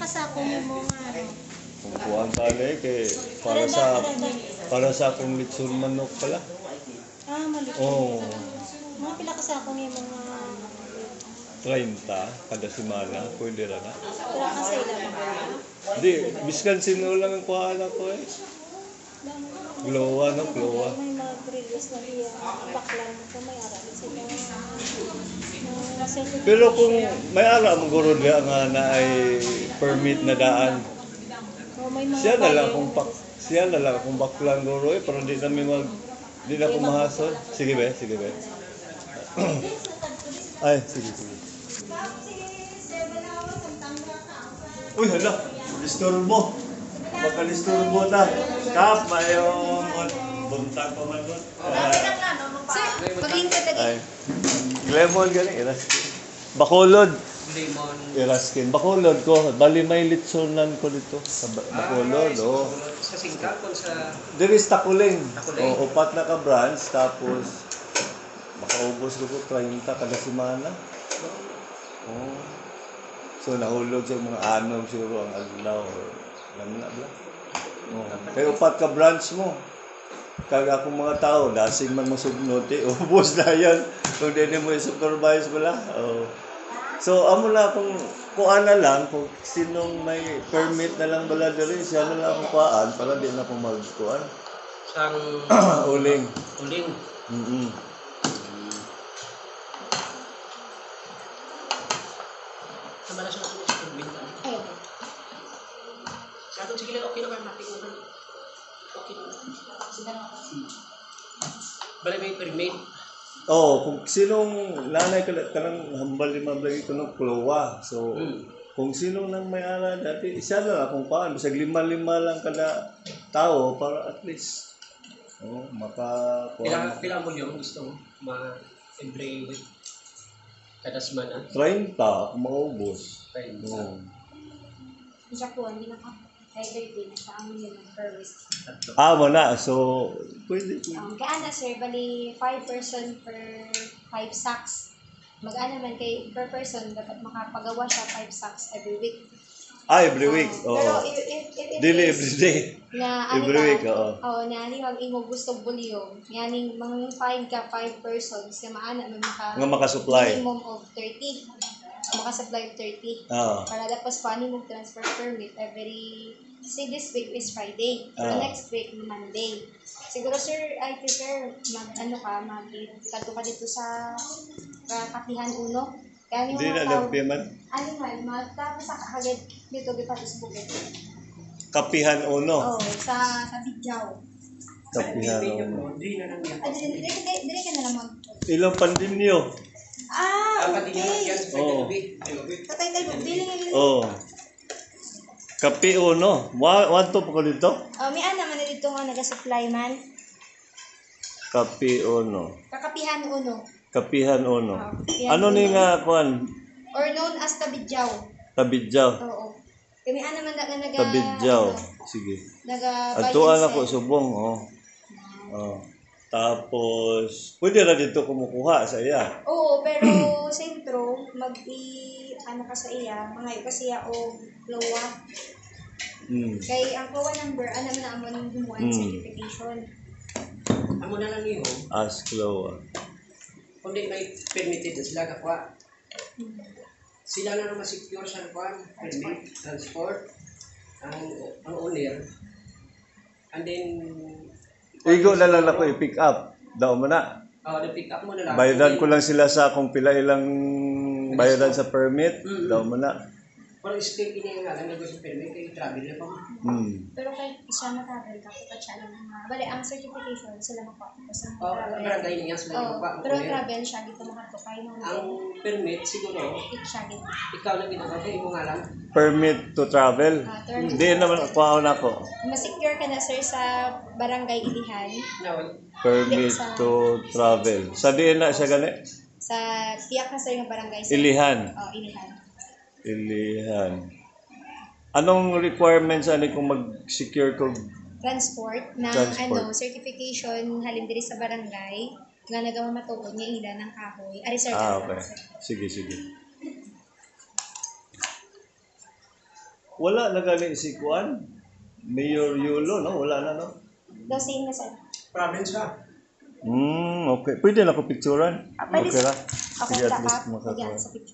kasako mo nga ano. Kung kuhaan ka kay para sa akong litson manok pala. Ah, mali. Oh, Mga pila kasako ni mga 30 kada semana, pwede ra na. pila ka sa ila mga. Di, biskan sino lang ang kuhaan ako eh. Glowa, no? Glowa. May mag-release na iya. Baklan ko may ara sila. Pero kung may ara mo guro nga na ay permit na daan, may mga siya na lang bayan. siya na lang kung baklang guro eh, pero di na ko mahasol. Sige be, sige be. Ay, sige. Uy, hala, disturbo. Baka disturbo ta. Kap, mayong buntag pa man doon. Sir, paglingkod lagi. Ay, lemon galing, iraskin. Bakulod. Lemon. Iraskin. Bakulod ko. Bali may litsonan ko dito. Sa Bakulod, oh. Sa singkap o sa... There is Takuling. Takuling. Oh, 4 na ka branch. Tapos, makaubos ko 30 kada semana. Oh. So, nahulog sa mga anom siguro ang adlaw. Alam na ba? Oh. Kaya 4 ka branch mo. Kag akong mga tao, dasing man masugnote, ubos na yan. Kung di mo i-supervise mo lang. Oh. So, amo na kung kuan na lang, kung sinong may permit na lang bala diri, siya na lang akong kuan para di na akong magkuan. Sang... Uling. Uling. Sama na siya sa pagbinta. Ay, Sa atin, sige lang, okay naman, matingunan. Okay naman. Bali may permit. Oh, kung sinong nanay ka kanang hambal lima lagi ko ng klowa. So, kung sino nang may ara dati, siya na lang kung paano. Bisag 5 lang kada tao para at least Pila mo yung gusto mo? Every week? Kada semana? 30 kung maubos. Right. Oh. siya po, hindi na ka. Kaya din sa amin yun ang per week. Mo na. So, pwede. Kaya na sir, bali 5 person per 5 sacks. Mag-ano man kay per person, dapat makapagawa siya 5 sacks every week. Every week. Pero Oo. if it Daily, is every day. na ano Every ka, week, oo. na ano yung imo gusto bulyong, yaning find ka 5 persons, na maana man Nga makasupply. minimum of 30. Makasupply of 30. Oo. Para tapos paano mo transfer permit every, say this week is Friday, pero next week Monday. Siguro sir, I prefer magkadto ka dito sa Kapihan Uno. Kaya yung Hindi na mga tao, lagpi man. ano man, magtapos sa kahagad dito, di pa sa bukid. Kapihan Uno. Oo, sa Bidjaw. Kapihan Uno. Hindi na lang yan. Dire ka na lang mag... Ilang pandemyo? Pati naman yan. Oo. Tatay tayo, biling nga Oh. Kapi Uno. Wanto po ko dito? may naman na dito nga nag-supply man. Kapi Uno. Kakapihan Uno. Kapihan Uno. Kapihan Ano ni Uno. nga kuan? Or known as Tabidjaw. Tabidjaw. Oo. Kami naman na Tabidjaw. Sige. Atuan ako subong, oh. Oh. Tapos, pwede na dito kumukuha sa iya. Oo, pero sentro, ano ka sa iya, mga iba siya o lowa. Kay ang COA number, ano na ang manong gumawa certification. Amo na lang yun. Ask Loa. Kung di may permitted na sila kakuha. Sila na naman secure sa kuha. Permit, transport, ang owner. And then... Igo na lang ako i-pick up. Daw mo na. pick up mo na lang. Bayaran ko lang sila sa kung pila ilang bayaran sa permit. Daw mo na. Parang stay ini nga lang nag-usap permit kay travel na pa. Pero kahit siya matravel ka, kapag siya lang bali, ang certification sila makuha. Sa Ang barangay niya sila pa. Pero travel siya dito makatukay nung Ang permit siguro, siya dito. ikaw na ginagawa kay mo nga lang. Permit to travel. Hindi naman kuha na ako. Mas-secure ka na sir sa barangay Ilihan. Now, Permit to travel. Sa diin na siya gani? Sa tiyak na sir yung barangay sir. Ilihan. Ilihan. Ilihan. Anong requirements ani kung mag-secure ko? Transport na certification halin diri sa barangay nga nagawa matuod nga ila ng kahoy. Ari sir. Okay. Sige. wala na gali si Kuan. Mayor Yulo, no? Wala na, no? Daw same na sir. Province ka. Okay. Pwede na ako picturean. Pwede Okay ra. Okay Sige, ka at least ha? Lagyan makakuha. sa picture.